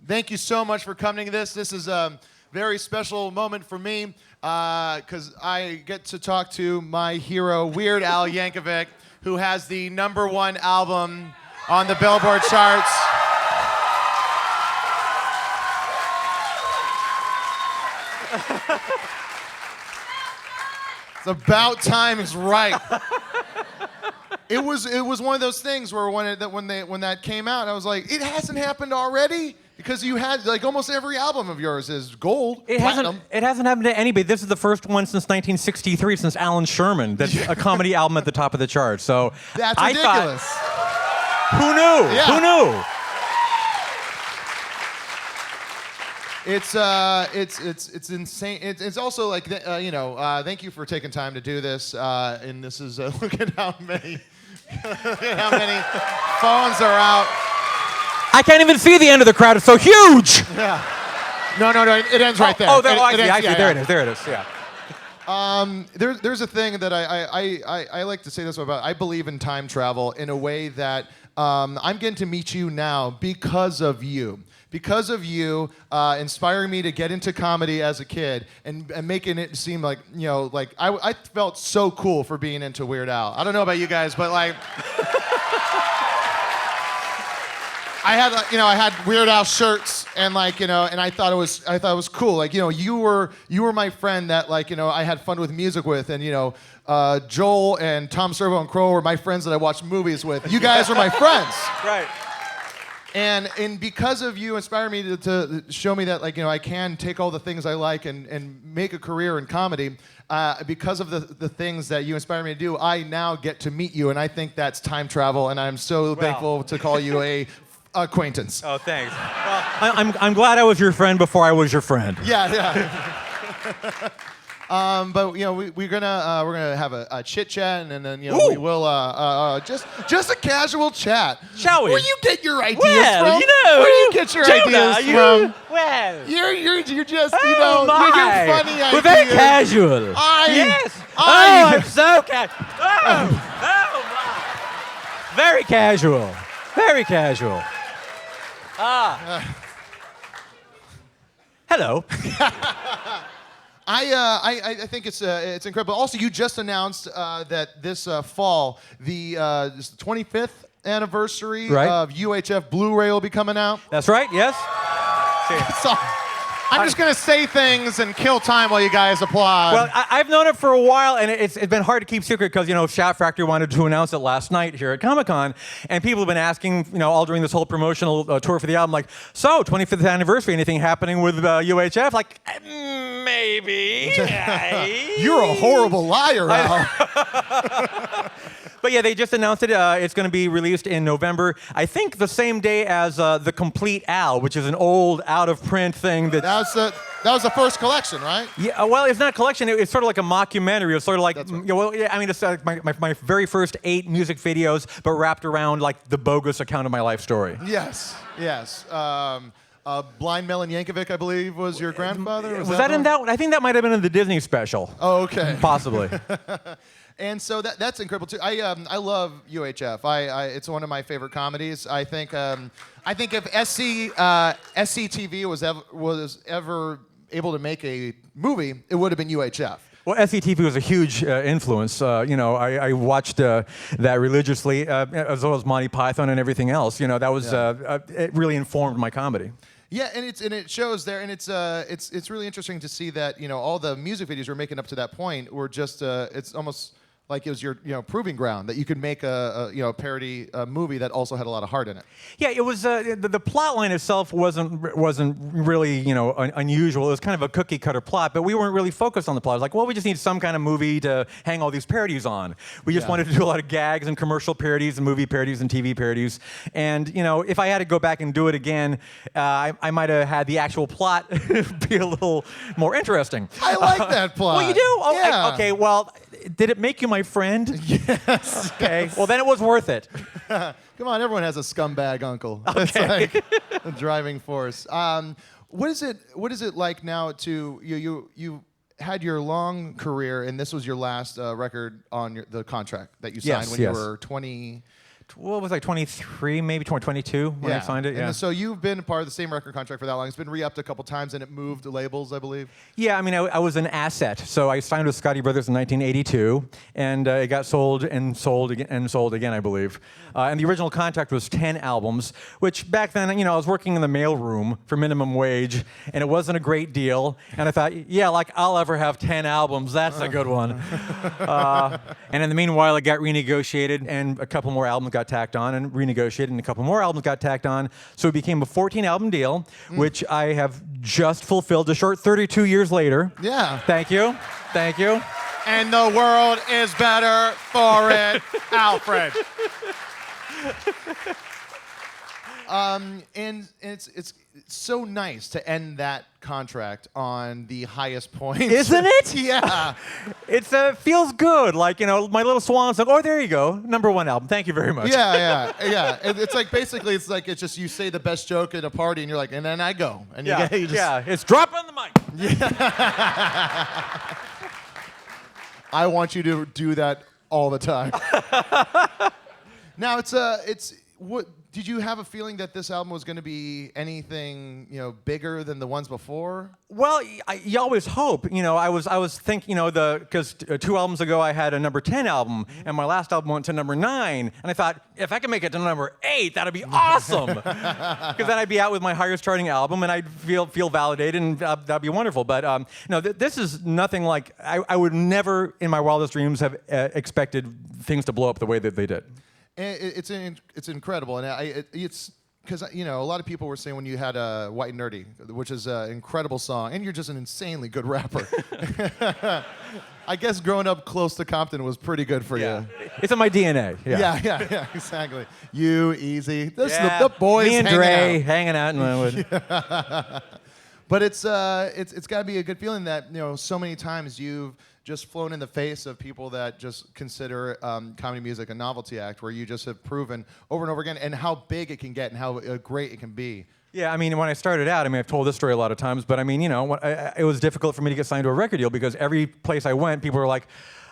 Thank you so much for coming to this. This is a very special moment for me because I get to talk to my hero, Weird Al Yankovic, who has the #1 album on the Billboard charts. It's about time is right. It was one of those things where when that came out, I was like, it hasn't happened already? Because you had, like, almost every album of yours is gold, platinum. It hasn't happened to anybody. This is the first one since 1963, since Alan Sherman, that's a comedy album at the top of the chart. So that's ridiculous. Who knew? Yeah. Who knew? It's insane. It's also like, thank you for taking time to do this. And this is look at how many phones are out. I can't even see the end of the crowd. It's so huge. Yeah. No. It ends right there. There it is. Yeah. There's a thing that I like to say this about. I believe in time travel in a way that I'm getting to meet you now because of you. Because of you inspiring me to get into comedy as a kid and making it seem like, I felt so cool for being into Weird Al. I don't know about you guys, but like, I had Weird Al shirts and and I thought it was cool. Like, you were my friend that I had fun with music with, and Joel and Tom Servo and Crow were my friends that I watched movies with. You guys were my friends. Right. And because of you inspiring me to show me that I can take all the things I like and make a career in comedy, because of the things that you inspire me to do, I now get to meet you, and I think that's time travel, and I'm so thankful to call you a acquaintance. Oh, thanks. Well, I'm glad I was your friend before I was your friend. Yeah. But we're gonna have a chit chat, and then we will just a casual chat. Shall we? Where do you get your ideas well, from? Where do you get your ideas from? Well, you're just oh you're funny ideas. We're very casual. Yes. I'm so casual. Oh my. Very casual. Very casual. Hello. I think it's incredible. Also, you just announced that this fall, the 25th anniversary of UHF Blu-ray will be coming out. That's right. Yes. So, I'm just gonna say things and kill time while you guys applaud. Well, I've known it for a while, and it's been hard to keep secret because Shout Factory wanted to announce it last night here at Comic-Con, and people have been asking, all during this whole promotional tour for the album, like, so 25th anniversary, anything happening with UHF? Like, maybe. You're a horrible liar, Al. But yeah, they just announced it. It's going to be released in November. I think the same day as The Complete Al, which is an old, out-of-print thing. That was the first collection, right? Yeah. Well, it's not a collection. It's sort of like a mockumentary. It's sort of like, it's like my very first 8 music videos, but wrapped around like the bogus account of my life story. Yes. Blind Melon Yankovic, I believe, was your grandfather? Was that in that one? I think that might have been in the Disney special. Oh, okay. Possibly. And so that's incredible too. I love UHF. It's one of my favorite comedies. I think if SCTV was ever able to make a movie, it would have been UHF. Well, SCTV was a huge influence. I watched that religiously, as well as Monty Python and everything else. That was it really informed my comedy. Yeah, and it shows there, and it's really interesting to see that all the music videos we're making up to that point were just it's almost like it was your proving ground that you could make a parody movie that also had a lot of heart in it. Yeah, it was the plot line itself wasn't really unusual. It was kind of a cookie cutter plot, but we weren't really focused on the plot. It was like, well, we just need some kind of movie to hang all these parodies on. We just wanted to do a lot of gags and commercial parodies and movie parodies and TV parodies. And if I had to go back and do it again, I might have had the actual plot be a little more interesting. I like that plot. Well, you do? Oh, yeah. Okay. Well, did it make you my friend? Yes. Okay. Well, then it was worth it. Come on, everyone has a scumbag uncle. Okay. It's like a driving force. What is it like now to you had your long career, and this was your last record on the contract that you signed when you were 20. what was I, 23, maybe 22 when I signed it. Yeah. And so you've been part of the same record contract for that long. It's been re-upped a couple times, and it moved labels, I believe. Yeah, I mean, I was an asset. So I signed with Scotty Brothers in 1982, and it got sold and sold again, and sold again, I believe. And the original contract was 10 albums, which back then, I was working in the mailroom for minimum wage, and it wasn't a great deal. And I thought, yeah, like I'll ever have 10 albums. That's a good one. And in the meanwhile, it got renegotiated, and a couple more albums got tacked on, and renegotiated, and a couple more albums got tacked on. So it became a 14-album deal, which I have just fulfilled a short 32 years later. Yeah. Thank you. Thank you. And the world is better for it, Alfred. And it's so nice to end that contract on the highest point. Isn't it? Yeah. It feels good. Like, my little swan song. Oh, there you go. #1 album. Thank you very much. Yeah. It's like basically, it's just you say the best joke at a party, and you're like, and then I go. And Yeah, you just, it's dropping the mic. I want you to do that all the time. Now it's what did you have a feeling that this album was going to be anything bigger than the ones before? Well, you always hope. I was thinking, because 2 albums ago I had a #10 album, and my last album went to #9, and I thought if I could make it to #8, that'd be awesome. Because then I'd be out with my highest charting album, and I'd feel validated, and that'd be wonderful. But no, this is nothing like I would never in my wildest dreams have expected things to blow up the way that they did. It's incredible, and it's because a lot of people were saying when you had White and Nerdy, which is an incredible song, and you're just an insanely good rapper. I guess growing up close to Compton was pretty good for you. It's in my DNA. Yeah, exactly. You, Easy, the boys me and hanging Dre out. hanging out in Linwood. But it's got to be a good feeling that so many times you've just flown in the face of people that just consider comedy music a novelty act, where you just have proven over and over again and how big it can get and how great it can be. Yeah, I mean, when I started out, I've told this story a lot of times, but it was difficult for me to get signed to a record deal because every place I went, people were like,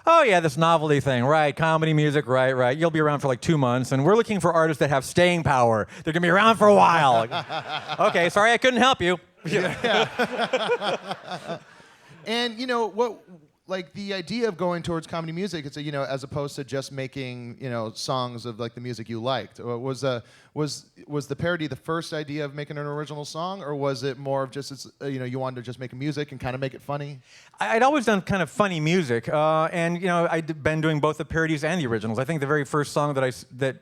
oh yeah, this novelty thing, right, comedy music, right, you'll be around for like 2 months, and we're looking for artists that have staying power. They're gonna be around for a while. Okay, sorry I couldn't help you. And what, like the idea of going towards comedy music, it's as opposed to just making songs of like the music you liked. Was the parody the first idea of making an original song, or was it more of just you wanted to just make music and kind of make it funny? I'd always done kind of funny music, and I'd been doing both the parodies and the originals. I think the very first song that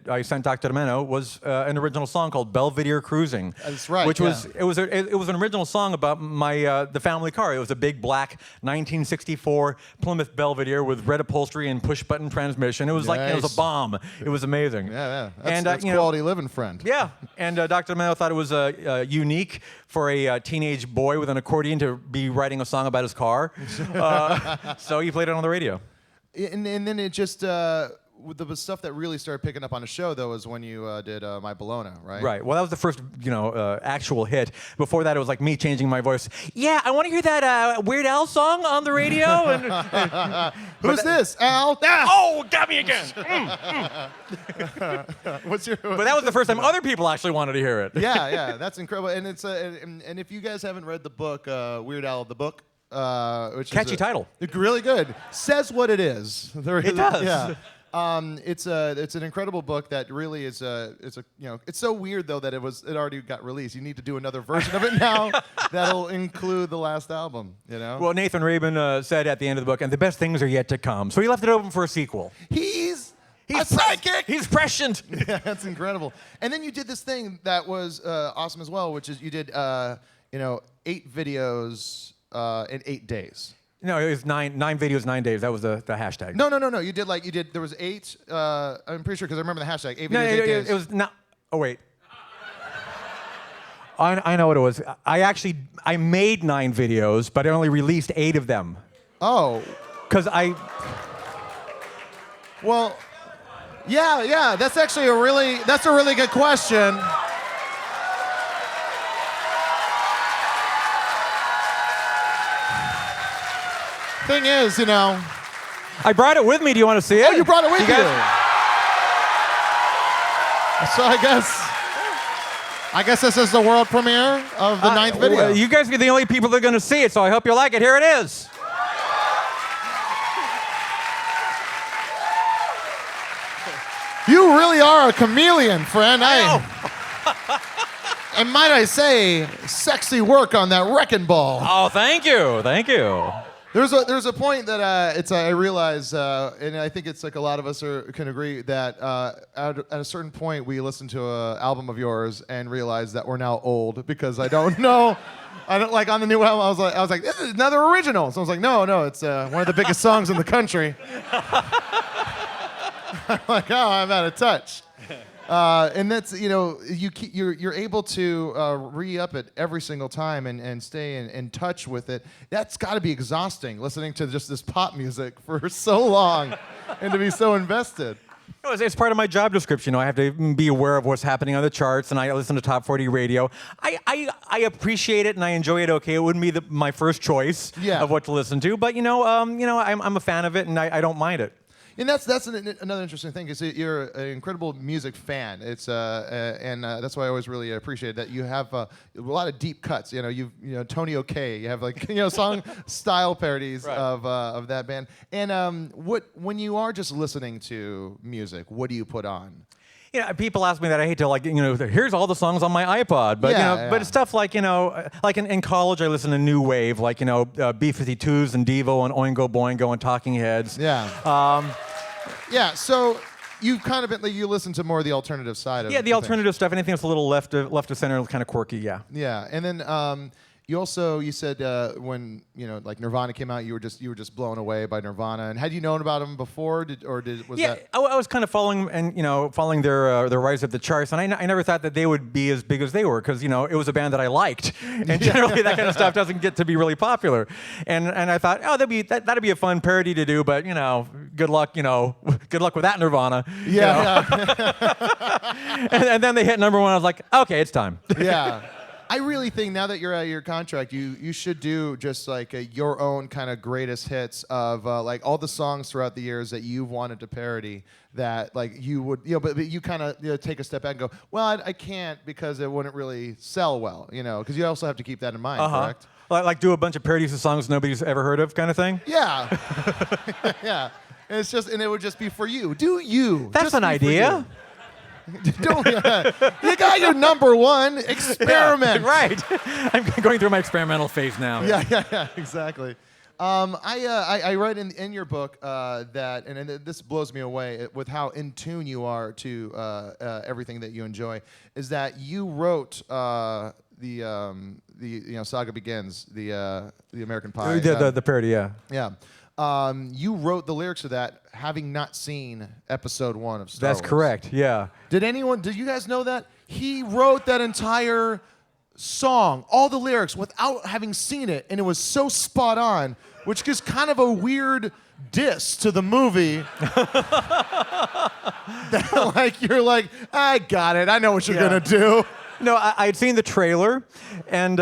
I sent Dr. Demeno was an original song called Belvedere Cruising. That's right. Which was it was an original song about the family car. It was a big black 1964 Plymouth Belvedere with red upholstery and push button transmission. It was like it was a bomb. It was amazing. Yeah. That's quality living, friend. Yeah, and Dr. Demeno thought it was unique for a teenage boy with an accordion to be writing a song about his car. So he played it on the radio. And then it just the stuff that really started picking up on the show, though, was when you did My Bologna, right? Right. Well, that was the first, actual hit. Before that, it was like me changing my voice. Yeah, I want to hear that Weird Al song on the radio. Who's this, Al? Oh, got me again. What's your? But that was the first time other people actually wanted to hear it. Yeah, that's incredible. And it's and if you guys haven't read the book, Weird Al the book. Which catchy is title. Really good. Says what it is. It does. Yeah. It's an incredible book that really is it's so weird though that it already got released. You need to do another version of it now that'll include the last album. Well, Nathan Rabin said at the end of the book, and the best things are yet to come. So he left it open for a sequel. He's a sidekick. He's prescient. Yeah, that's incredible. And then you did this thing that was awesome as well, which is you did 8 videos in 8 days. No, it was nine videos, 9 days. That was the hashtag. No. You did there was 8. I'm pretty sure because I remember the hashtag. 8 videos, 8 days. It was not. Oh wait. I know what it was. I made 9 videos, but I only released 8 of them. Oh. Because Well, yeah. That's actually a really good question. Thing is, I brought it with me. Do you want to see it? Oh, you brought it with you. So I guess this is the world premiere of the ninth video. Well, you guys are the only people that are going to see it, so I hope you like it. Here it is. You really are a chameleon, friend. And might I say, sexy work on that wrecking ball. Oh, thank you. Thank you. There's a point that I realize, and I think it's like a lot of us can agree that at a certain point we listen to an album of yours and realize that we're now old because I don't know. I don't like on the new album. I was like, this is another original. So I was like, no, it's one of the biggest songs in the country. I'm like, oh, I'm out of touch. And that's, you're able to re-up it every single time and stay in touch with it. That's got to be exhausting, listening to just this pop music for so long and to be so invested. It's part of my job description. I have to be aware of what's happening on the charts, and I listen to Top 40 radio. I appreciate it and I enjoy it. Okay, it wouldn't be my first choice of what to listen to, but I'm a fan of it and I don't mind it. And that's another interesting thing is that you're an incredible music fan. It's and that's why I always really appreciate that you have a lot of deep cuts. Tony OK. You have song style parodies of that band. And when you are just listening to music, what do you put on? People ask me that. I hate to here's all the songs on my iPod, but but it's stuff like like in college I listened to new wave, like B-52s and Devo and Oingo Boingo and Talking Heads. So you've kind of been you listen to more of the alternative side of it. The alternative stuff, anything that's a little left of center, kind of quirky. Yeah, and then you said when like Nirvana came out, you were just blown away by Nirvana. And had you known about them before, I was kind of following their rise up the charts, and I never thought that they would be as big as they were because it was a band that I liked, and generally that kind of stuff doesn't get to be really popular. And I thought, oh, that'd be a fun parody to do, but good luck with that Nirvana. And then they hit number one. I was like, okay, it's time. Yeah. I really think now that you're out of your contract, you should do just like your own kind of greatest hits of like all the songs throughout the years that you've wanted to parody that like you would, but you kind of take a step back and go, well, I can't because it wouldn't really sell well, because you also have to keep that in mind, correct? Like do a bunch of parodies of songs nobody's ever heard of kind of thing? Yeah. Yeah. And it would just be for you. Do you. That's just an idea. You got your number one. Experiment. Right. I'm going through my experimental phase now. Yeah, exactly. I read in your book that, and this blows me away with how in tune you are to everything that you enjoy, is that you wrote the Saga Begins, the American Pie. The parody, yeah. Yeah. You wrote the lyrics to that having not seen episode 1 of Star Wars. That's correct, yeah. Did you guys know that? He wrote that entire song, all the lyrics, without having seen it, and it was so spot on, which is kind of a weird diss to the movie. That like you're like, I got it, I know what you're gonna do. No, I'd seen the trailer, and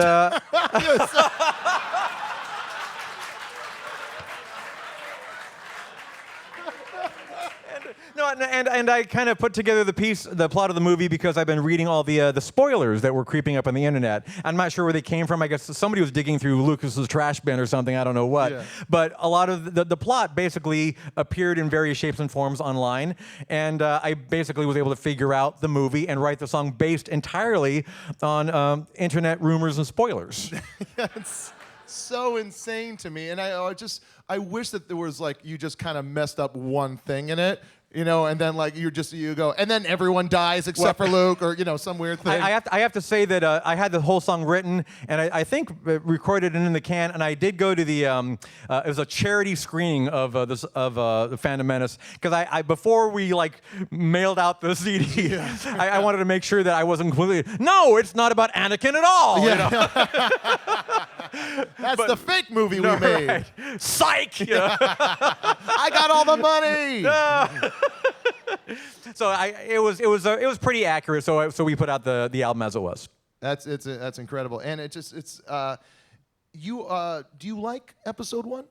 and I kind of put together the plot of the movie because I've been reading all the spoilers that were creeping up on the internet. I'm not sure where they came from. I guess somebody was digging through Lucas's trash bin or something. I don't know what. Yeah. But a lot of the plot basically appeared in various shapes and forms online, and I basically was able to figure out the movie and write the song based entirely on internet rumors and spoilers. It's so insane to me, and I wish that there was like you just kind of messed up one thing in it. And then like you go, and then everyone dies except for Luke, or some weird thing. I have to say that I had the whole song written, and I think recorded it in the can, and I did go to the it was a charity screening of the Phantom Menace because I before we like mailed out the CD, I wanted to make sure that I wasn't completely. No, it's not about Anakin at all. Yeah. That's the fake movie we made. Right. Psych! I got all the money. So it was pretty accurate. So we put out the album as it was. That's incredible, and do you like episode 1?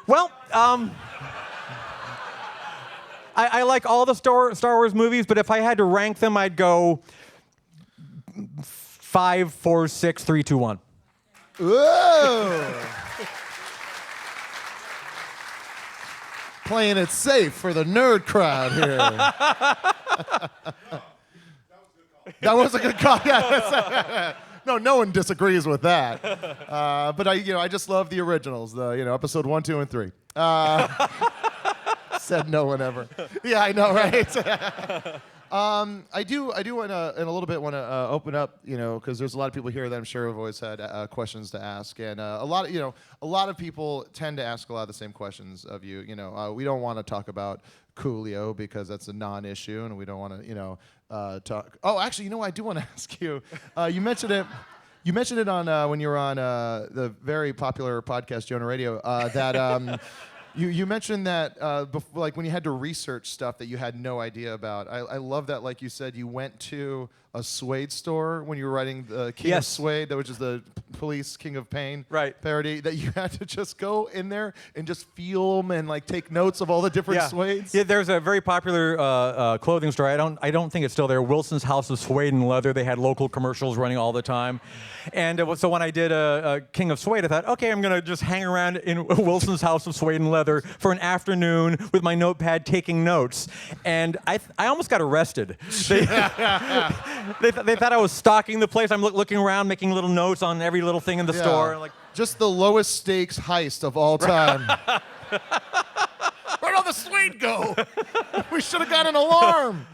Well, I like all the Star Wars movies, but if I had to rank them, I'd go 5, 4, 6, 3, 2, 1. Whoa! Playing it safe for the nerd crowd here. That was a good call. Yeah, no one disagrees with that. But I just love the originals. Episode 1, 2, and 3. Said no one ever. Yeah, I know, right? I do want to, in a little bit, want to open up, because there's a lot of people here that I'm sure have always had questions to ask, and a lot of people tend to ask a lot of the same questions of you. We don't want to talk about Coolio because that's a non-issue, and we don't want to, talk. Oh, actually, I do want to ask you. You mentioned it. You mentioned it on when you were on the very popular podcast Jonah Radio that. You mentioned that like when you had to research stuff that you had no idea about. I love that, like you said, you went to a Suede store when you were writing the King of Suede, which is the Police King of Pain parody, that you had to just go in there and just feel them and like take notes of all the different suedes. Yeah, there's a very popular clothing store. I don't think it's still there. Wilson's House of Suede and Leather. They had local commercials running all the time. And so when I did King of Suede, I thought, okay, I'm going to just hang around in Wilson's House of Suede and Leather for an afternoon with my notepad taking notes. And I almost got arrested. They thought I was stalking the place. I'm looking around, making little notes on every little thing in the store. Like, just the lowest stakes heist of all time. Where'd all the suede go? We should have got an alarm.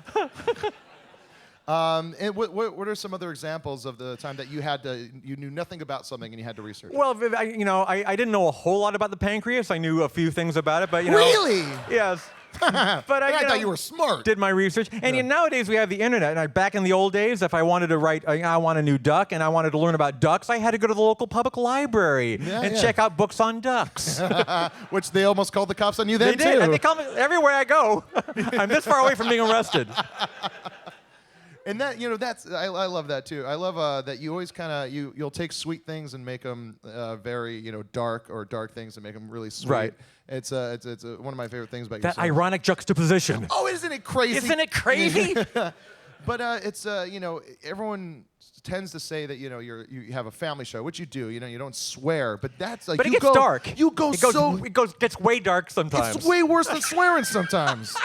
And what are some other examples of the time that you knew nothing about something and you had to research? Well, I didn't know a whole lot about the pancreas. I knew a few things about it, but Really? Yes. But I thought you were smart. Did my research, and nowadays we have the internet. And back in the old days, if I wanted to write, I want a new duck, and I wanted to learn about ducks, I had to go to the local public library and check out books on ducks. Which they almost called the cops on you then They did. too. And they call me everywhere I go. I'm this far away from being arrested. And that I love that too. I love that you always kind of you'll take sweet things and make them very dark, or dark things and make them really sweet. Right. It's one of my favorite things about that yourself. ironic juxtaposition. Oh, isn't it crazy? Isn't it crazy? But it's everyone tends to say that you have a family show, which you do. You don't swear, but that's like. But it gets dark. It gets way dark sometimes. It's way worse than swearing sometimes.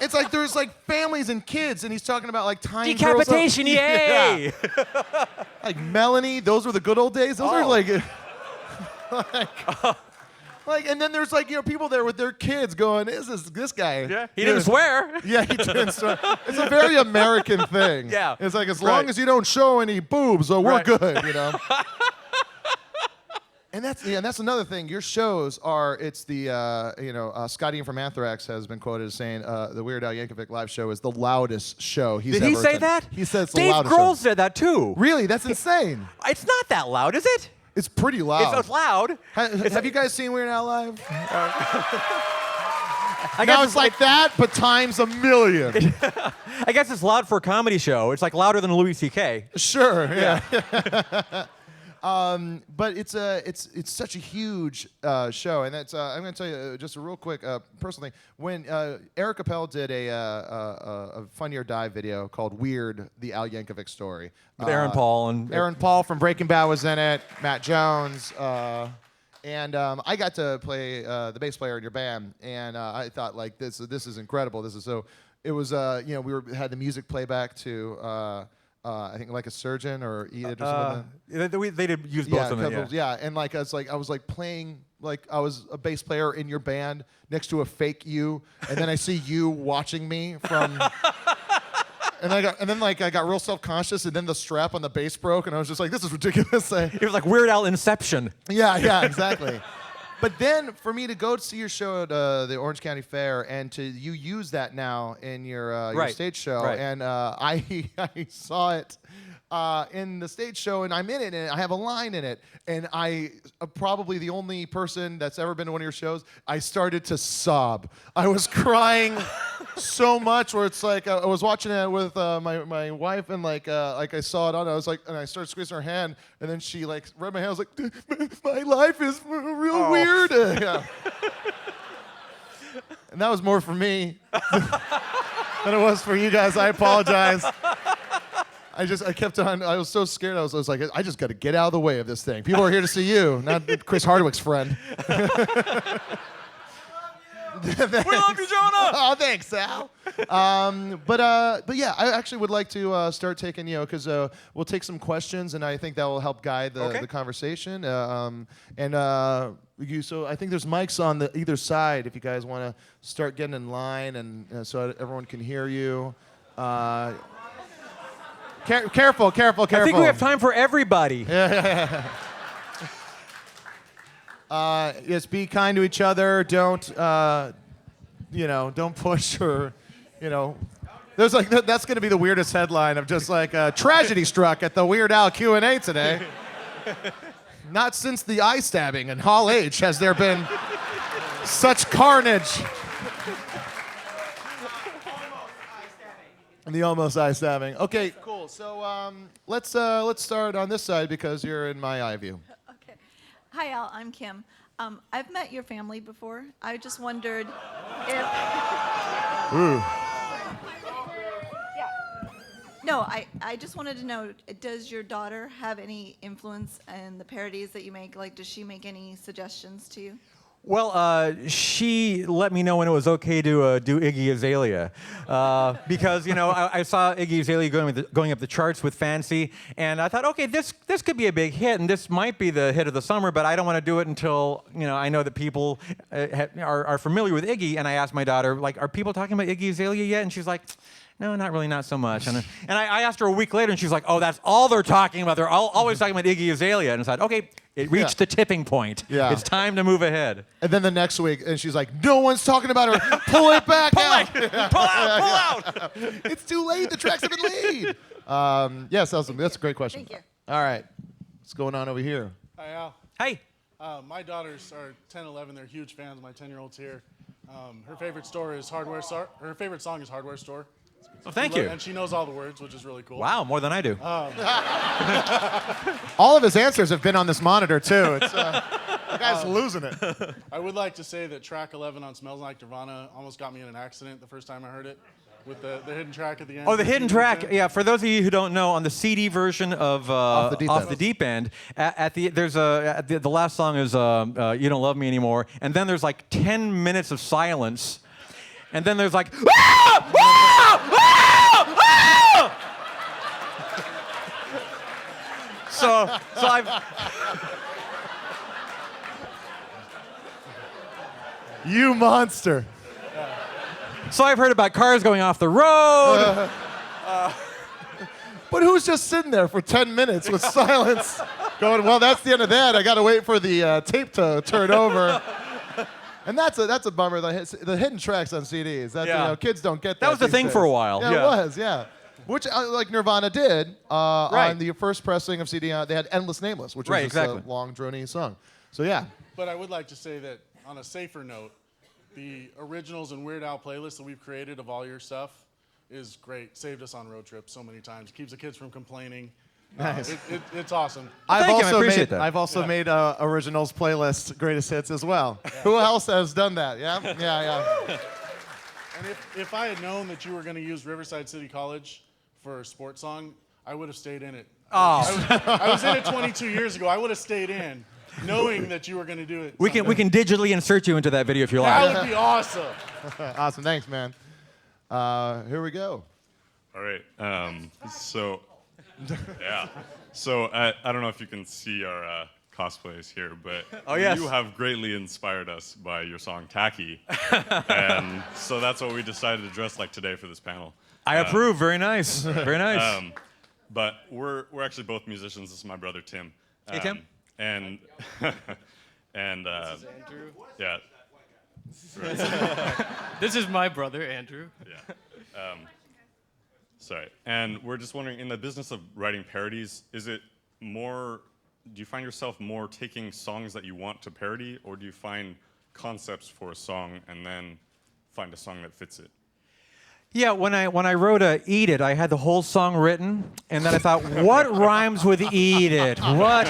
It's like there's like families and kids, and he's talking about like tying decapitation, girls up. yay! Like Melanie, those were the good old days. Those are like, and then there's like people there with their kids going, "Is this guy?" Yeah, he didn't swear. Yeah, he didn't swear. It's a very American thing. Yeah, it's like as long as you don't show any boobs, we're good. And that's another thing. Your shows are. It's the Scotty from Anthrax has been quoted as saying the Weird Al Yankovic live show is the loudest show he's ever Did he say attended. that? He says Dave the loudest Grohl show. said that too. Really? That's insane. It's not that loud, is it? It's pretty loud. It's loud. Have you guys seen Weird Al live? I Now guess it's like that, but times a million. I guess it's loud for a comedy show. It's like louder than Louis C.K. Sure. Yeah. But it's such a huge show, and that's I'm going to tell you just a real quick personal thing. When Eric Appel did a Funny or Die video called "Weird: The Al Yankovic Story," With Aaron Paul and Aaron Paul from Breaking Bad was in it, Matt Jones, and I got to play the bass player in your band, and I thought like this is incredible. This is so. It was we had the music playback to. I think like a surgeon or Eat It or something. They did use both of them. Yeah, and like I was like playing like I was a bass player in your band next to a fake you, and then I see you watching me from. And I got real self-conscious, and then the strap on the bass broke, and I was just like, this is ridiculous. It was like Weird Al Inception. Yeah, exactly. But then for me to go see your show at the Orange County Fair, and you use that now in your stage show, and I saw it in the stage show, and I'm in it, and I have a line in it, and I probably the only person that's ever been to one of your shows. I started to sob. I was crying so much, where it's like I was watching it with my wife, and like I saw it on. I was like, and I started squeezing her hand, and then she like rubbed my hand. I was like, my life is real weird. Yeah. And that was more for me than it was for you guys. I apologize. I kept on. I was so scared. I was like, I just got to get out of the way of this thing. People are here to see you, not Chris Hardwick's friend. We love you, Jonah. Oh, thanks, Sal. But yeah, I actually would like to start taking, because we'll take some questions, and I think that will help guide the conversation. So I think there's mics on either side if you guys want to start getting in line, and so everyone can hear you. Careful. I think we have time for everybody. Yes, be kind to each other. Don't, don't push or, There's that's going to be the weirdest headline of just tragedy struck at the Weird Al Q&A today. Not since the eye stabbing in Hall H has there been such carnage. The almost eye stabbing. Okay, cool. So let's start on this side because you're in my eye view. Okay. Hi, Al. I'm Kim. I've met your family before. I just wondered if. Ooh. Yeah. No, I just wanted to know, does your daughter have any influence in the parodies that you make? Like, does she make any suggestions to you? Well, she let me know when it was okay to do Iggy Azalea, because I saw Iggy Azalea going up the charts with Fancy, and I thought, okay, this could be a big hit, and this might be the hit of the summer, but I don't want to do it until I know that people are familiar with Iggy. And I asked my daughter, are people talking about Iggy Azalea yet? And she's like, no, not really, not so much. And I asked her a week later, and she's like, oh, that's all they're talking about. They're always talking about Iggy Azalea. And I said, okay, it reached the tipping point. Yeah. It's time to move ahead. And then the next week, and she's like, no one's talking about her. Pull it back out. Pull out. It's too late. The tracks have been laid. Yes, that's a great question. Thank you. All right. What's going on over here? Hi, Al. Hey. My daughters are 10, 11. They're huge fans. My 10-year-old's here. Her favorite store is Hardware Store. Her favorite song is Hardware Store. Well, thank you. And she knows all the words, which is really cool. Wow, more than I do. All of his answers have been on this monitor, too. It's, the guy's losing it. I would like to say that track 11 on Smells Like Nirvana almost got me in an accident the first time I heard it, with the hidden track at the end. Oh, the hidden track. Yeah, for those of you who don't know, on the CD version of Off the Deep End, the last song is You Don't Love Me Anymore, and then there's 10 minutes of silence, and then there's So I've. You monster. So I've heard about cars going off the road. But who's just sitting there for 10 minutes with silence, going, well, that's the end of that. I got to wait for the tape to turn over. And that's a bummer. The hidden tracks on CDs. That, kids don't get that. That was the these thing days. for a while. Yeah, it was. Yeah. Which, like Nirvana did on the first pressing of CD, they had Endless Nameless, which was just a long, drony song. So, yeah. But I would like to say that, on a safer note, the originals and Weird Al playlist that we've created of all your stuff is great. Saved us on road trips so many times. Keeps the kids from complaining. Nice. It's awesome. I've also made originals playlist greatest hits as well. Yeah. Who else has done that? Yeah. And if I had known that you were going to use Riverside City College for a sports song, I would have stayed in it. Oh. I was in it 22 years ago. I would have stayed in, knowing that you were going to do it. We can digitally insert you into that video if you like. That would be awesome. Awesome. Thanks, man. Here we go. All right. Yeah. So I don't know if you can see our cosplays here, but you have greatly inspired us by your song Tacky. And so that's what we decided to dress like today for this panel. I approve. Very nice. Very nice. But we're actually both musicians. This is my brother Tim. Hey, Tim. And this is Andrew. Yeah. This is my brother Andrew. Yeah. Sorry. And we're just wondering, in the business of writing parodies, do you find yourself more taking songs that you want to parody, or do you find concepts for a song and then find a song that fits it? Yeah, when I wrote Eat It, I had the whole song written, and then I thought, what rhymes with Eat It? What?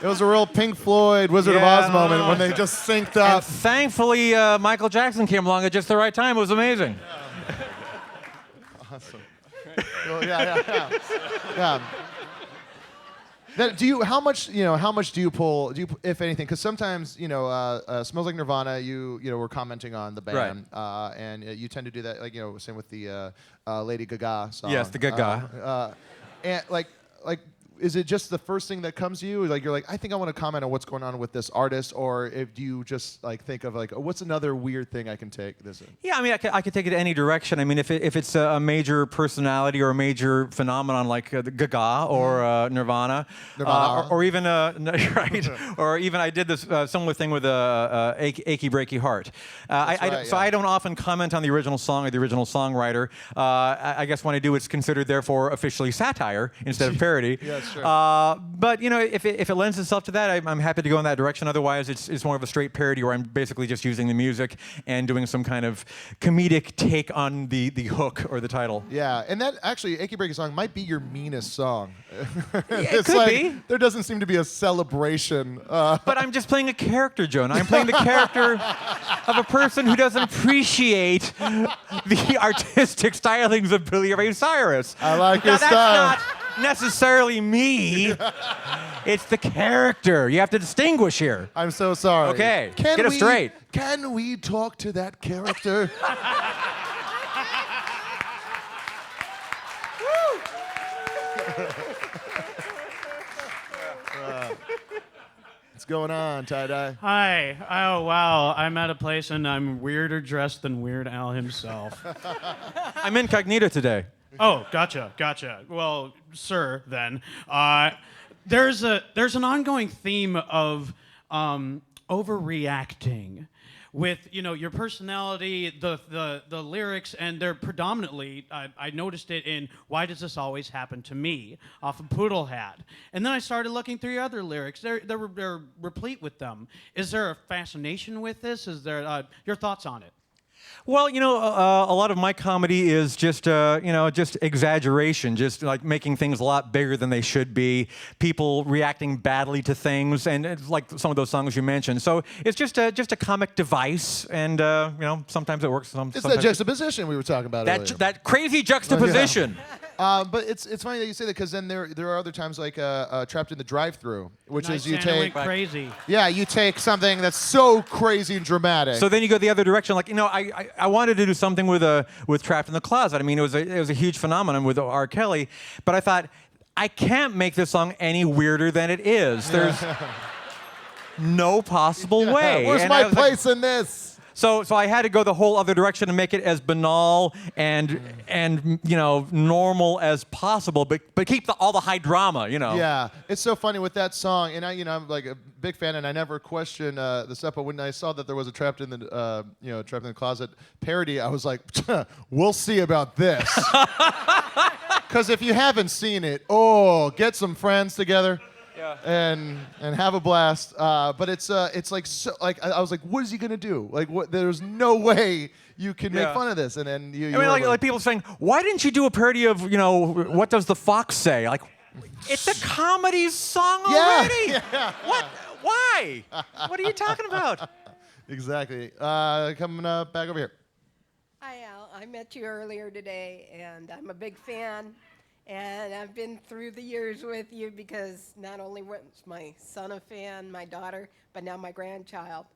It was a real Pink Floyd, Wizard of Oz moment when they just synced And up. thankfully, Michael Jackson came along at just the right time. It was amazing. Awesome. Well, yeah. How much do you pull, if anything? Because sometimes, Smells Like Nirvana, you were commenting on the band, and you tend to do that, like, same with the Lady Gaga song. Yes, the Gaga. And like, is it just the first thing that comes to you? Like, you're like, I think I want to comment on what's going on with this artist, or do you just like think of like, oh, what's another weird thing I can take this in? Yeah, I mean, I could take it any direction. I mean, if it's a major personality or a major phenomenon like the Gaga or Nirvana, or even right, or even I did this similar thing with Achy Breaky Heart. So I don't often comment on the original song or the original songwriter. I guess when I do, it's considered therefore officially satire instead of parody. Yeah, sure. But if it lends itself to that, I'm happy to go in that direction. Otherwise, it's more of a straight parody where I'm basically just using the music and doing some kind of comedic take on the hook or the title. Yeah, and that actually, Achy Breaky song might be your meanest song. It could be. There doesn't seem to be a celebration. But I'm just playing a character, Jonah. I'm playing the character of a person who doesn't appreciate the artistic stylings of Billy Ray Cyrus. I like your Now, style. that's not necessarily me. It's the character. You have to distinguish here. I'm so sorry. Okay, get it straight. Can we talk to that character? What's going on, Tie-Dye? Hi. Oh, wow. I'm at a place and I'm weirder dressed than Weird Al himself. I'm incognito today. Oh, gotcha. Well, sir, then. There's an ongoing theme of overreacting with, your personality, the lyrics, and they're predominantly, I noticed it in Why Does This Always Happen to Me off of Poodle Hat. And then I started looking through your other lyrics. They're replete with them. Is there a fascination with this? Is there your thoughts on it? Well, a lot of my comedy is just exaggeration, just like making things a lot bigger than they should be, people reacting badly to things, and it's like some of those songs you mentioned. So it's just a comic device, and sometimes it works. It's Sometimes that juxtaposition we were talking about earlier. that crazy juxtaposition. But it's funny that you say that, because then there are other times like Trapped in the Drive-Thru, which is you Santa take went crazy. Yeah, you take something that's so crazy and dramatic. So then you go the other direction. Like, I wanted to do something with Trapped in the Closet. I mean, it was a huge phenomenon with R. Kelly, but I thought I can't make this song any weirder than it is. There's no possible way. Where's And my I was like, place in this? So I had to go the whole other direction and make it as banal and normal as possible, but keep all the high drama, Yeah, it's so funny with that song, and I'm like a big fan, and I never question the stuff. But when I saw that there was a Trapped in the Closet parody, I was like, we'll see about this. Because if you haven't seen it, get some friends together. Yeah. And have a blast. But it's like so like I was like, what is he gonna do? Like, what? There's no way you can make fun of this. And then you. I mean, like people saying, why didn't you do a parody of What Does the Fox Say? Like, it's a comedy song already. Yeah. What? Why? What are you talking about? Exactly. Coming back over here. Hi, Al. I met you earlier today, and I'm a big fan. And I've been through the years with you because not only was my son a fan, my daughter, but now my grandchild.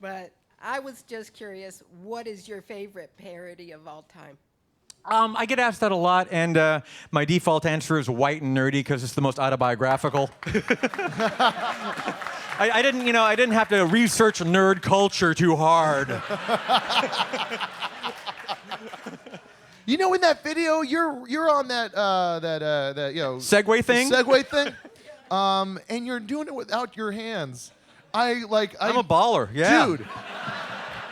But I was just curious, what is your favorite parody of all time? I get asked that a lot, and my default answer is white and nerdy because it's the most autobiographical. I didn't have to research nerd culture too hard. In that video, you're on that Segway thing? Segway thing. And you're doing it without your hands. I'm a baller, yeah. Dude,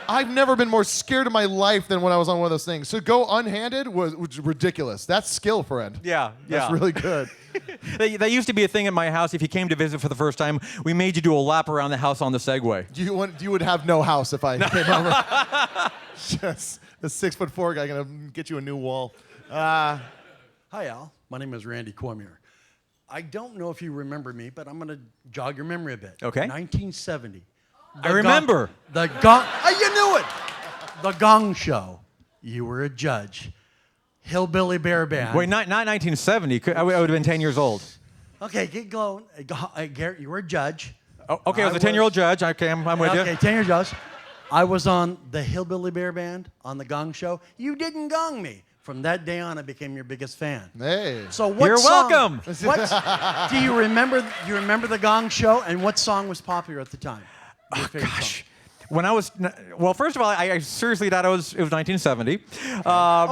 I've never been more scared of my life than when I was on one of those things. So go unhanded was ridiculous. That's skill, friend. Yeah. That's really good. That used to be a thing at my house. If you came to visit for the first time, we made you do a lap around the house on the Segway. You would have no house if I came over. Just the 6'4" guy gonna get you a new wall. Hi, Al. My name is Randy Cormier. I don't know if you remember me, but I'm going to jog your memory a bit. Okay. 1970. I remember. The Gong. Oh, you knew it. The Gong Show. You were a judge. Hillbilly Bear Band. Wait, not 1970. I would have been 10 years old. Okay, get going. Garrett, you were a judge. Oh, okay, I was a 10-year-old judge. Okay, I'm with you. Okay, 10-year judge. I was on the Hillbilly Bear Band on the Gong Show. You didn't gong me. From that day on, I became your biggest fan. Hey. So what You're song, welcome. Do you remember? You remember the Gong Show, and what song was popular at the time? Your favorite Gosh. song? When I was, well, first of all, I seriously thought it was 1970.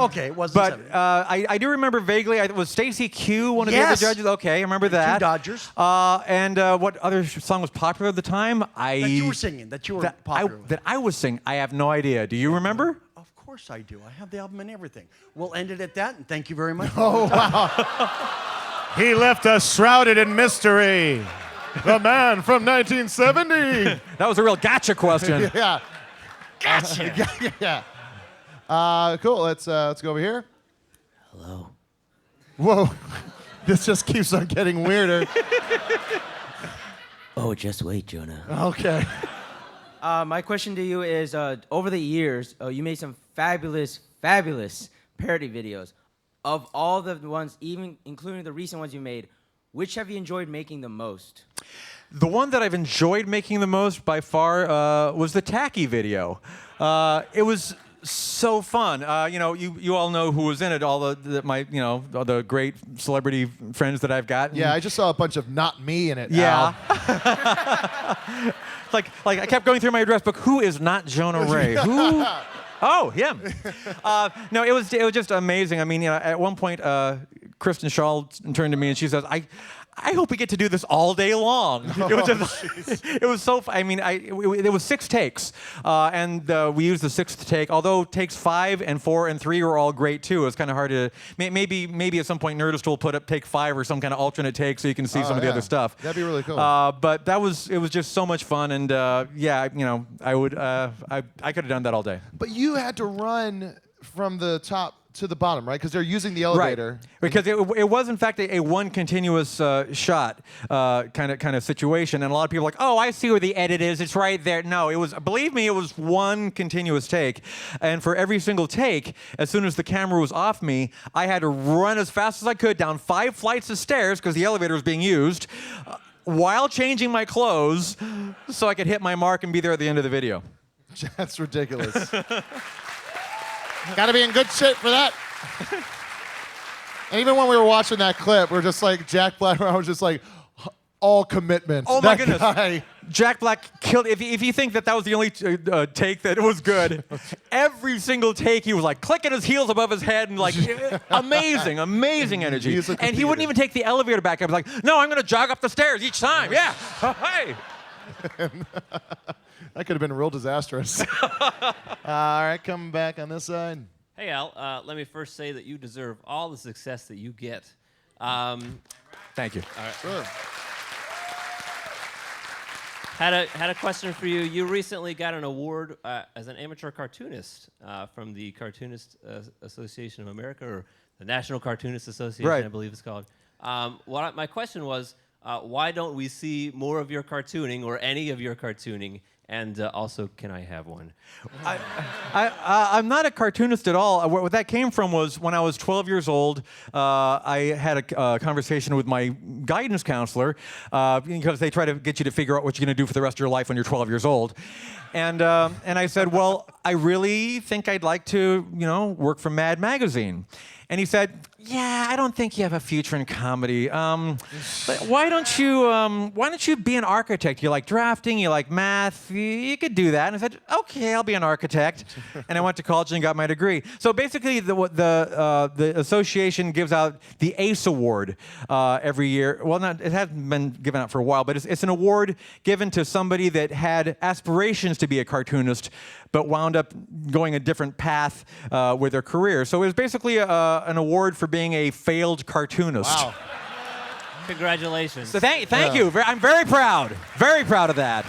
Okay, it wasn't But 70. I do remember vaguely, was Stacey Q one of the Yes. other judges? Okay, I remember that. Two Dodgers. And what other song was popular at the time? That you were singing. That you were popular with. That I was singing. I have no idea. Do you remember? Of course I do. I have the album and everything. We'll end it at that, and thank you very much. Oh, wow. He left us shrouded in mystery. The man from 1970. That was a real gotcha question. Yeah. Gotcha. Yeah. Cool. Let's go over here. Hello. Whoa. This just keeps on getting weirder. Oh, just wait, Jonah. Okay. My question to you is, over the years, you made some fabulous parody videos. Of all the ones, even including the recent ones you made, which have you enjoyed making the most? The one that I've enjoyed making the most by far was the Tacky video. It was so fun. You all know who was in it. All all the great celebrity friends that I've got. Yeah, I just saw a bunch of not me in it. Yeah. Al. like I kept going through my address book. Who is not Jonah Ray? Who? Oh, him. No, it was just amazing. I mean, at one point, Kristen Shaw turned to me and she says, I hope we get to do this all day long. It was just, it was so fun. I mean, it was 6 takes, and we used the 6th take. Although takes 5 and 4 and 3 were all great too. It was kind of hard to maybe at some point Nerdist will put up take 5 or some kind of alternate take so you can see some of the other stuff. That'd be really cool. But it was just so much fun, and I would I could have done that all day. But you had to run from the top to the bottom, right? Because they're using the elevator. Right. Because it was in fact a one continuous shot kind of situation, and a lot of people are like, oh, I see where the edit is. It's right there. No, believe me, it was one continuous take, and for every single take, as soon as the camera was off me, I had to run as fast as I could down 5 flights of stairs because the elevator was being used, while changing my clothes, so I could hit my mark and be there at the end of the video. That's ridiculous. Gotta be in good shape for that. And even when we were watching that clip, we were just like, Jack Black, I was just like, all commitment. Oh my That goodness. guy. Jack Black killed. If you think that was the only take that was good, every single take he was like clicking his heels above his head and like amazing energy. He's a And he wouldn't computer. even take the elevator back up. He was like, no, I'm gonna jog up the stairs each time. Yeah. Hey. That could have been real disastrous. All right, come back on this side. Hey, Al, let me first say that you deserve all the success that you get. Thank you. All right. Sure. Had a question for you. You recently got an award as an amateur cartoonist from the Cartoonist Association of America, or the National Cartoonist Association, Right. I believe it's called. My question was, why don't we see more of your cartooning or any of your cartooning? And also, can I have one? I'm not a cartoonist at all. What that came from was when I was 12 years old, I had a conversation with my guidance counselor because they try to get you to figure out what you're going to do for the rest of your life when you're 12 years old. And I said, well, I really think I'd like to, work for Mad Magazine. And he said, yeah, I don't think you have a future in comedy. But why don't you be an architect? You like drafting, you like math, you could do that. And I said, okay, I'll be an architect. And I went to college and got my degree. So basically, the association gives out the ACE Award every year. Well, it hasn't been given out for a while, but it's an award given to somebody that had aspirations to be a cartoonist, but wound up going a different path with their career. So it was basically an award for being a failed cartoonist. Wow. Congratulations. So thank you. I'm very proud of that.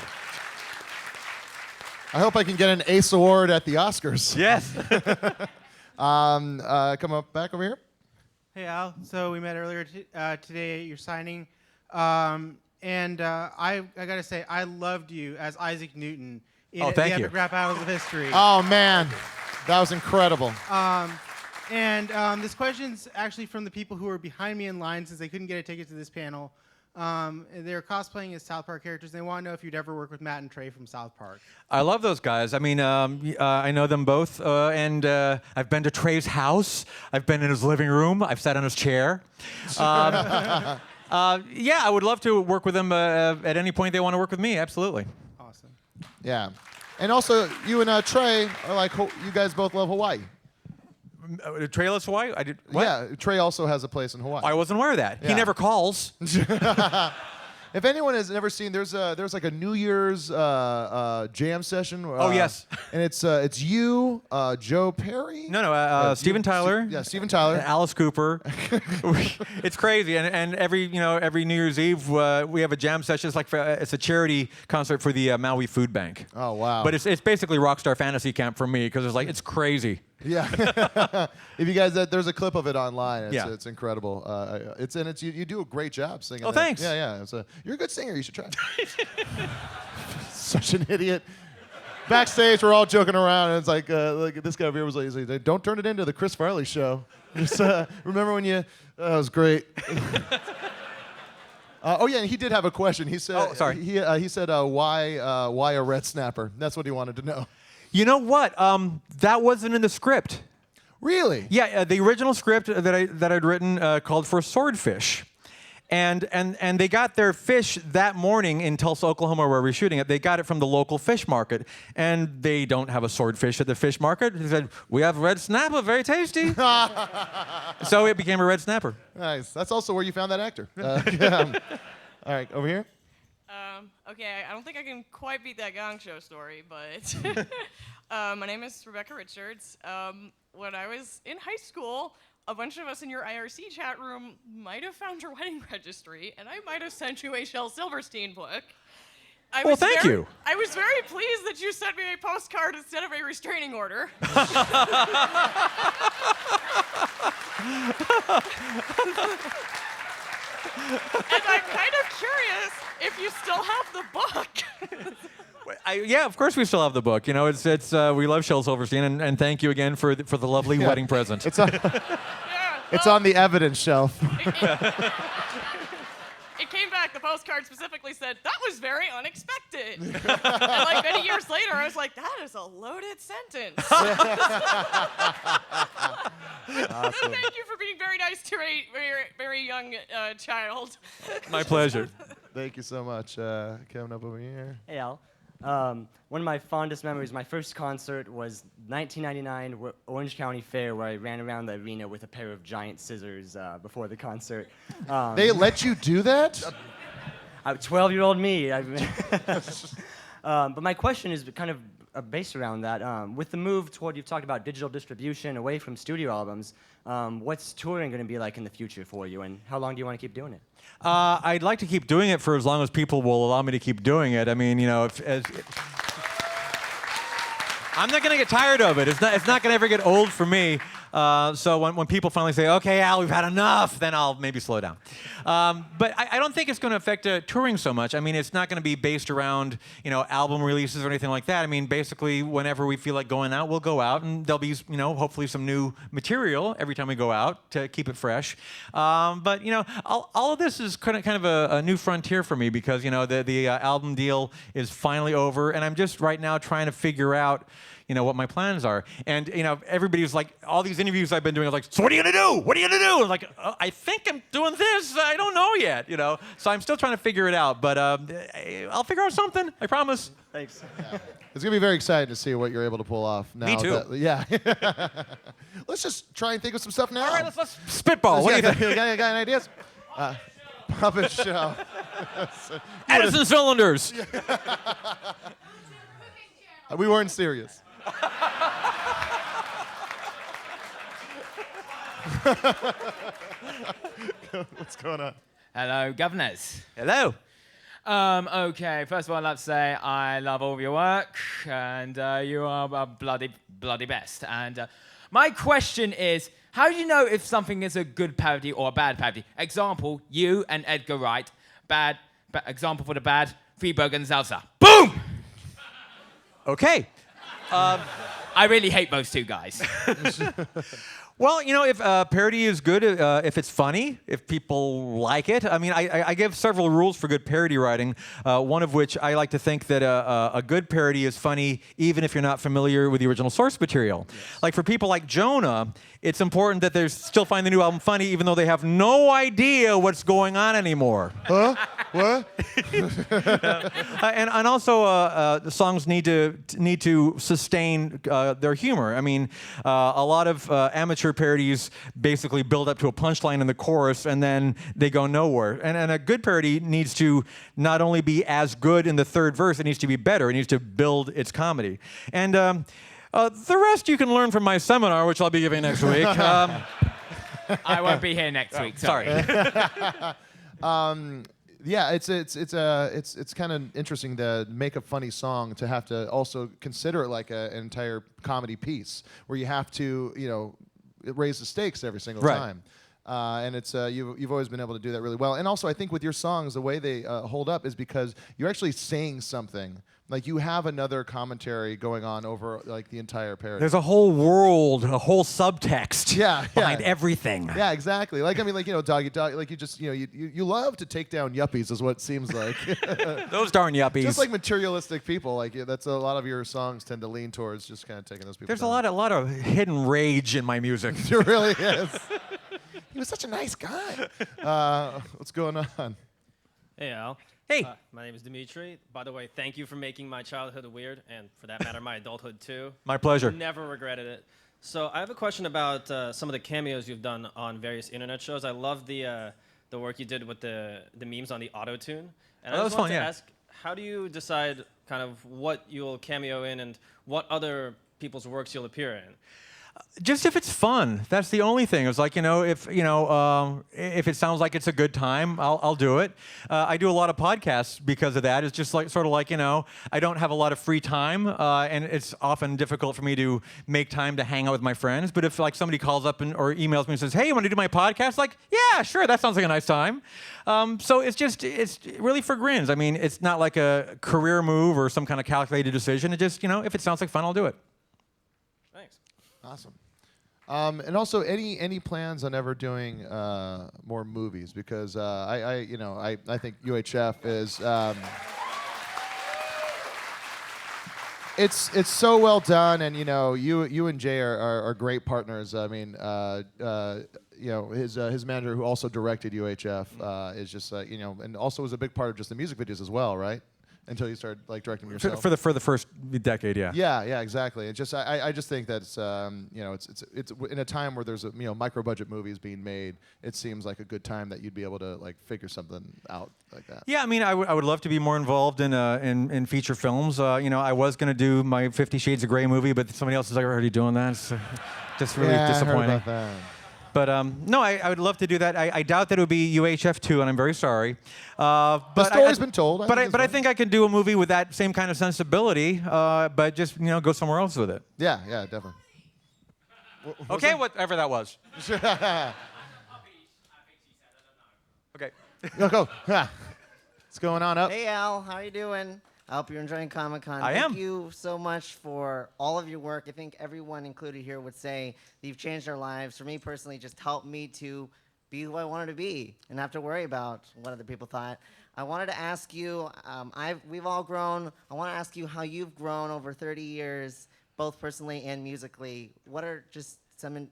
I hope I can get an ACE award at the Oscars. Yes. Come up back over here. Hey Al, so we met earlier today at your signing, and I gotta say I loved you as Isaac Newton in Oh, thank the you. Epic Rap Battles of History. Oh man, that was incredible. This question's actually from the people who were behind me in line since they couldn't get a ticket to this panel. They're cosplaying as South Park characters. They want to know if you'd ever work with Matt and Trey from South Park. I love those guys. I mean, I know them both, and I've been to Trey's house. I've been in his living room. I've sat on his chair. Yeah, I would love to work with them at any point they want to work with me. Absolutely. Awesome. Yeah, and also you and Trey are like you guys both love Hawaii. Trey loves Hawaii? I did. What? Yeah, Trey also has a place in Hawaii. I wasn't aware of that. Yeah. He never calls. If anyone has never seen, there's like a New Year's jam session. Oh, yes. And it's you, Joe Perry. No, Steven Tyler. Yeah, Steven Tyler. And Alice Cooper. It's crazy, and every New Year's Eve we have a jam session. It's like it's a charity concert for the Maui Food Bank. Oh wow! But it's basically Rockstar Fantasy Camp for me because it's crazy. Yeah. If you guys, there's a clip of it online. Yeah. It's incredible. You do a great job singing. Oh, that. thanks. Yeah. You're a good singer. You should try. Such an idiot. Backstage, we're all joking around, and it's like this guy over here was like, "Don't turn it into the Chris Farley show." Just, remember when you? That was great. Oh yeah, and he did have a question. He said, Oh, sorry. He said, why a red snapper? That's what he wanted to know. You know what? That wasn't in the script. Really? Yeah, the original script that I'd written called for swordfish. And they got their fish that morning in Tulsa, Oklahoma, where we're shooting it. They got it from the local fish market, and they don't have a swordfish at the fish market. They said, "We have red snapper, very tasty." So it became a red snapper. Nice. That's also where you found that actor. All right, over here. Okay, I don't think I can quite beat that Gong Show story, but my name is Rebecca Richards. When I was in high school, a bunch of us in your IRC chat room might have found your wedding registry, and I might have sent you a Shel Silverstein book. Well, thank you. I was very pleased that you sent me a postcard instead of a restraining order. And I'm kind of curious if you still have the book. Yeah, of course we still have the book. You know, it's we love Shel Silverstein, and thank you again for the lovely wedding present. It's on, it's on the evidence shelf. It came back, the postcard specifically said, "That was very unexpected." And like many years later, I was like, that is a loaded sentence. Awesome. Thank you for being very nice to a very, very young child. My pleasure. Thank you so much. Coming up over here. Hey, Al. One of my fondest memories, my first concert was 1999 Orange County Fair, where I ran around the arena with a pair of giant scissors before the concert. They let you do that? 12-year-old me. But my question is kind of based around that. With the move toward, you've talked about digital distribution away from studio albums, what's touring going to be like in the future for you, and how long do you want to keep doing it? I'd like to keep doing it for as long as people will allow me to keep doing it. I mean, you know, I'm not going to get tired of it. It's not going to ever get old for me. So when people finally say, "Okay, Al, we've had enough," then I'll maybe slow down. But I don't think it's going to affect touring so much. I mean, it's not going to be based around, you know, album releases or anything like that. I mean, basically, whenever we feel like going out, we'll go out, and there'll be, you know, hopefully some new material every time we go out to keep it fresh. But you know, all of this is kind of a new frontier for me because, you know, the album deal is finally over, and I'm just right now trying to figure out, you know, what my plans are. And, you know, everybody's like, all these interviews I've been doing, I was like, "So what are you gonna do? What are you gonna do?" I'm like, "I think I'm doing this. I don't know yet," you know. So I'm still trying to figure it out, but I'll figure out something. I promise. Thanks. Yeah. It's gonna be very exciting to see what you're able to pull off. Now Me too. Yeah. Let's just try and think of some stuff now. All right, let's spitball. What do you think? Got any ideas? Puppet show. Edison cylinders. We weren't serious. What's going on? Hello, governors. Hello. Okay, first of all, I'd like to say I love all of your work, and you are a bloody best. And My question is, how do you know if something is a good parody or a bad parody? Example, you and Edgar Wright. Example for the bad, Freeburg and Salsa. Boom! Okay. I really hate those two guys. Well, you know, if parody is good, if it's funny, if people like it. I mean, I give several rules for good parody writing, one of which I like to think that a good parody is funny even if you're not familiar with the original source material. Yes. Like for people like Jonah, it's important that they still find the new album funny even though they have no idea what's going on anymore. Huh? What? And also, the songs need to sustain their humor. I mean, a lot of amateur parodies basically build up to a punchline in the chorus and then they go nowhere. And a good parody needs to not only be as good in the third verse, it needs to be better. It needs to build its comedy. And the rest you can learn from my seminar, which I'll be giving next week. I won't be here next week. Sorry. Yeah, it's kind of interesting to make a funny song to have to also consider it like an entire comedy piece where you have to, you know, raise the stakes every single time. And it's you've always been able to do that really well. And also, I think with your songs, the way they hold up is because you're actually saying something. Like you have another commentary going on over like the entire parody. There's a whole world, a whole subtext behind everything. Yeah, exactly. Like I mean, like you know, Doggy Dog. Like you just you love to take down yuppies, is what it seems like. Those darn yuppies. Just like materialistic people. Like that's a lot of your songs tend to lean towards just kind of taking those people. There's down. a lot of hidden rage in my music. There really is. He was such a nice guy. What's going on? Hey, Al. Hey. My name is Dimitri. By the way, thank you for making my childhood weird, and for that matter, my adulthood too. My pleasure. Never regretted it. So I have a question about some of the cameos you've done on various internet shows. I love the work you did with the memes on the auto-tune. And I just wanted to ask, how do you decide kind of what you'll cameo in and what other people's works you'll appear in? Just if it's fun. That's the only thing. It's like, if it sounds like it's a good time, I'll do it. I do a lot of podcasts because of that. It's just like sort of like, I don't have a lot of free time, and it's often difficult for me to make time to hang out with my friends. But if like somebody calls up or emails me and says, "Hey, you want to do my podcast?" Like, yeah, sure, that sounds like a nice time. So it's really for grins. I mean, it's not like a career move or some kind of calculated decision. It just, if it sounds like fun, I'll do it. Awesome. And also, any plans on ever doing more movies? Because I think UHF is it's so well done, and you and Jay are great partners. I mean, his manager who also directed UHF is just and also was a big part of just the music videos as well, right? Until you started like directing them yourself. For the first decade, yeah. Yeah, exactly. It's just I just think that it's in a time where there's micro budget movies being made. It seems like a good time that you'd be able to like figure something out like that. Yeah, I mean, I would love to be more involved in feature films. I was going to do my 50 Shades of Grey movie, but somebody else is already doing that. It's just really disappointing. I heard about that. But no, I would love to do that. I doubt that it would be UHF 2, and I'm very sorry. But the story's been told. But I think I can do a movie with that same kind of sensibility, but just go somewhere else with it. Yeah, definitely. Okay, whatever that was. Okay. Go. What's going on up? Hey Al, how you doing? I hope you're enjoying Comic-Con. Thank you so much for all of your work. I think everyone included here would say that you've changed our lives. For me personally, just helped me to be who I wanted to be and not have to worry about what other people thought. I wanted to ask you, we've all grown. I want to ask you how you've grown over 30 years, both personally and musically. What are just some,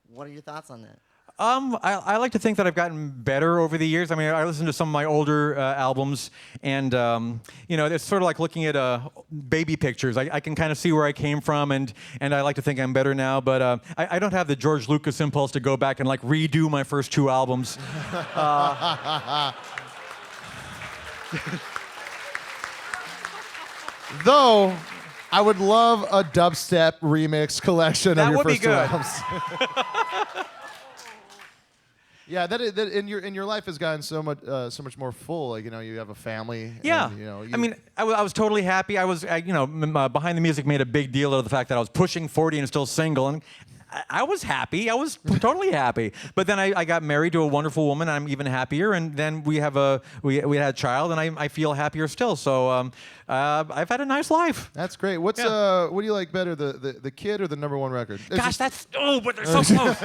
what are your thoughts on that? I like to think that I've gotten better over the years. I mean, I listened to some of my older albums, and it's sort of like looking at baby pictures. I can kind of see where I came from, and I like to think I'm better now. But I don't have the George Lucas impulse to go back and like redo my first 2 albums. Though, I would love a dubstep remix collection of your first 2 albums. Yeah, that in your life has gotten so much more full. Like you have a family. Yeah, and, I mean, I was totally happy. I was Behind the Music made a big deal of the fact that I was pushing 40 and still single, and I was happy. I was totally happy. But then I got married to a wonderful woman. I'm even happier. And then we had a child, and I feel happier still. So I've had a nice life. That's great. What do you like better, the kid or the #1 record? Gosh, but they're so close.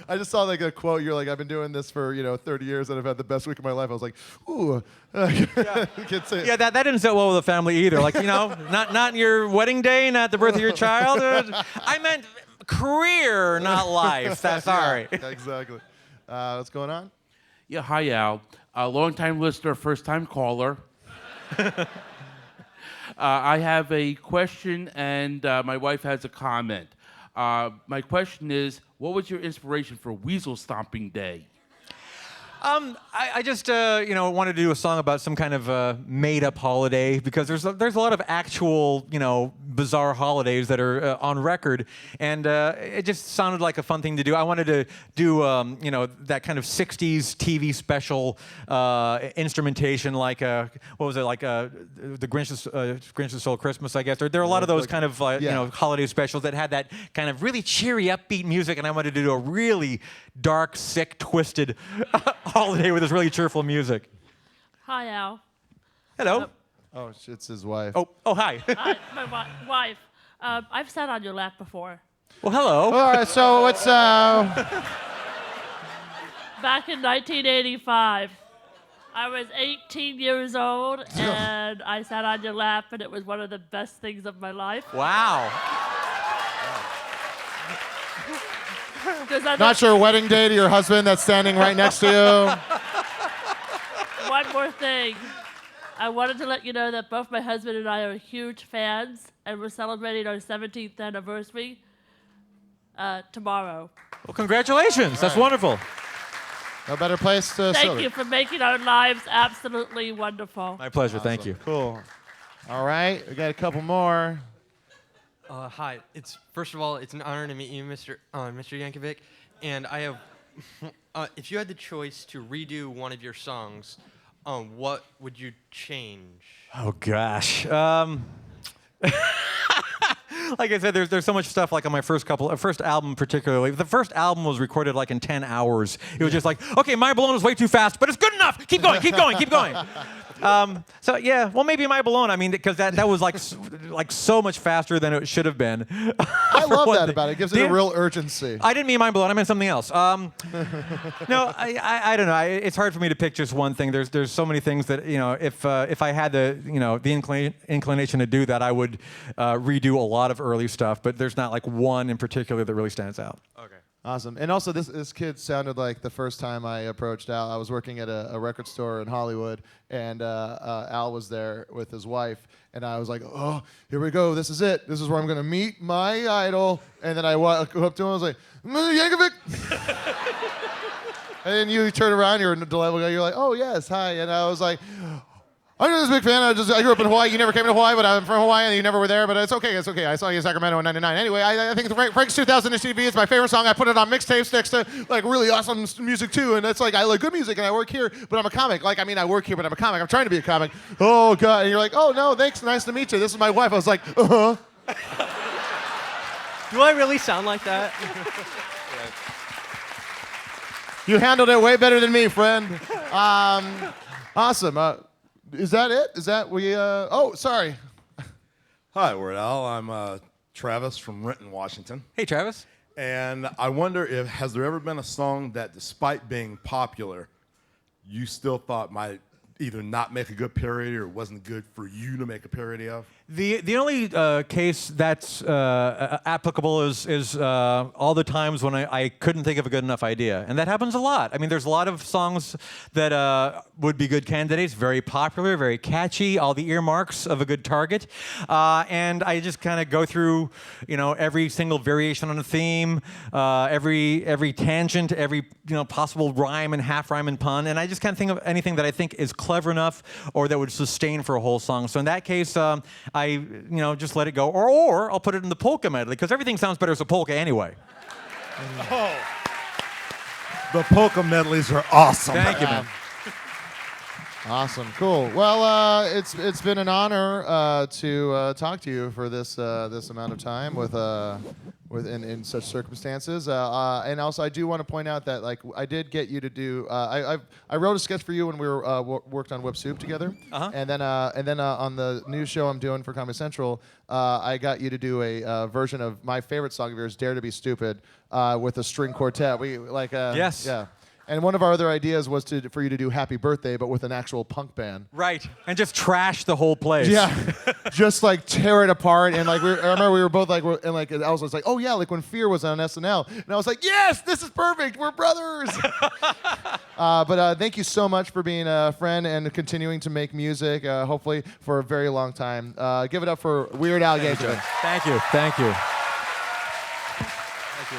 I just saw like a quote. You're like, I've been doing this for 30 years, and I've had the best week of my life. I was like, ooh. Can't say it. Yeah, that didn't sit well with the family either. Like, not your wedding day, not the birth of your child. I meant career, not life. Sorry. Yeah, exactly. What's going on? Yeah, hi, Al. Long-time listener, first-time caller. I have a question, and my wife has a comment. My question is, what was your inspiration for Weasel Stomping Day? I just wanted to do a song about some kind of made-up holiday, because there's a lot of actual bizarre holidays that are on record, and it just sounded like a fun thing to do. I wanted to do that kind of '60s TV special instrumentation, like what was it, like the Grinch Stole Christmas, I guess. There are a lot of those kind of holiday specials that had that kind of really cheery, upbeat music, and I wanted to do a really dark, sick, twisted holiday with this really cheerful music. Hi, Al. Hello. Oh, it's his wife. Oh, hi. Hi, my wife. I've sat on your lap before. Well, hello. All right, so what's Back in 1985, I was 18 years old, and I sat on your lap, and it was one of the best things of my life. Wow. Not your wedding day to your husband that's standing right next to you? One more thing. I wanted to let you know that both my husband and I are huge fans, and we're celebrating our 17th anniversary tomorrow. Well, congratulations. That's wonderful. No better place to Thank celebrate. you for making our lives absolutely wonderful. My pleasure. Thank you. Cool. All right, we got a couple more. Hi. First of all, it's an honor to meet you, Mr. Yankovic. And I have, if you had the choice to redo one of your songs, what would you change? Oh gosh. Like I said, there's so much stuff like on my first album particularly. The first album was recorded like in 10 hours. It was just like, okay, My Blown is way too fast, but it's good enough. Keep going, keep going, keep going. So yeah, well maybe My Blown. I mean, because that was like so much faster than it should have been. I love that about it. It gives it a real urgency. I didn't mean My Blown. I meant something else. No, I don't know. It's hard for me to pick just one thing. There's so many things that if I had the inclination to do that, I would redo a lot of early stuff. But there's not like one in particular that really stands out. Okay. Awesome. And also, this kid sounded like the first time I approached Al. I was working at a record store in Hollywood, and Al was there with his wife. And I was like, oh, here we go. This is it. This is where I'm going to meet my idol. And then I walked up to him. I was like, Yankovic. And then you turn around. You're a delightful guy. You're like, oh, yes, hi. And I was like, I'm just a big fan. I grew up in Hawaii. You never came to Hawaii, but I'm from Hawaii, and you never were there. But it's okay. It's okay. I saw you in Sacramento in '99. Anyway, I think Frank's 2000 TV is my favorite song. I put it on mixtapes next to like really awesome music too. And it's like I like good music, and I work here, but I'm a comic. Like I work here, but I'm a comic. I'm trying to be a comic. Oh God! And you're like, oh no, thanks. Nice to meet you. This is my wife. I was like, uh huh. Do I really sound like that? You handled it way better than me, friend. Awesome. Is that it? Is that we? Oh, sorry. Hi, Word Al. I'm Travis from Renton, Washington. Hey, Travis. And I wonder has there ever been a song that, despite being popular, you still thought might either not make a good parody or wasn't good for you to make a parody of? The only case that's applicable is all the times when I couldn't think of a good enough idea. And that happens a lot. I mean, there's a lot of songs that would be good candidates, very popular, very catchy, all the earmarks of a good target. And I just kind of go through, every single variation on a theme, every tangent, every possible rhyme and half rhyme and pun. And I just can't think of anything that I think is clever enough or that would sustain for a whole song. So in that case, I just let it go, or I'll put it in the polka medley because everything sounds better as a polka anyway. Oh, the polka medleys are awesome. Thank you, man. Awesome, cool. Well, it's been an honor to talk to you for this amount of time in such circumstances. And also, I do want to point out that I did get you to do. I wrote a sketch for you when we were worked on Whip Soup together. And then on the new show I'm doing for Comedy Central, I got you to do a version of my favorite song of yours, "Dare to Be Stupid," with a string quartet. Yes. Yeah. And one of our other ideas was for you to do "Happy Birthday," but with an actual punk band. Right. And just trash the whole place. Yeah. Just tear it apart. And I remember we were both and Elsa was like, "Oh yeah," when Fear was on SNL. And I was like, "Yes, this is perfect. We're brothers." But thank you so much for being a friend and continuing to make music, hopefully for a very long time. Give it up for Weird Al Yankovic. Thank you. Thank you. Thank you.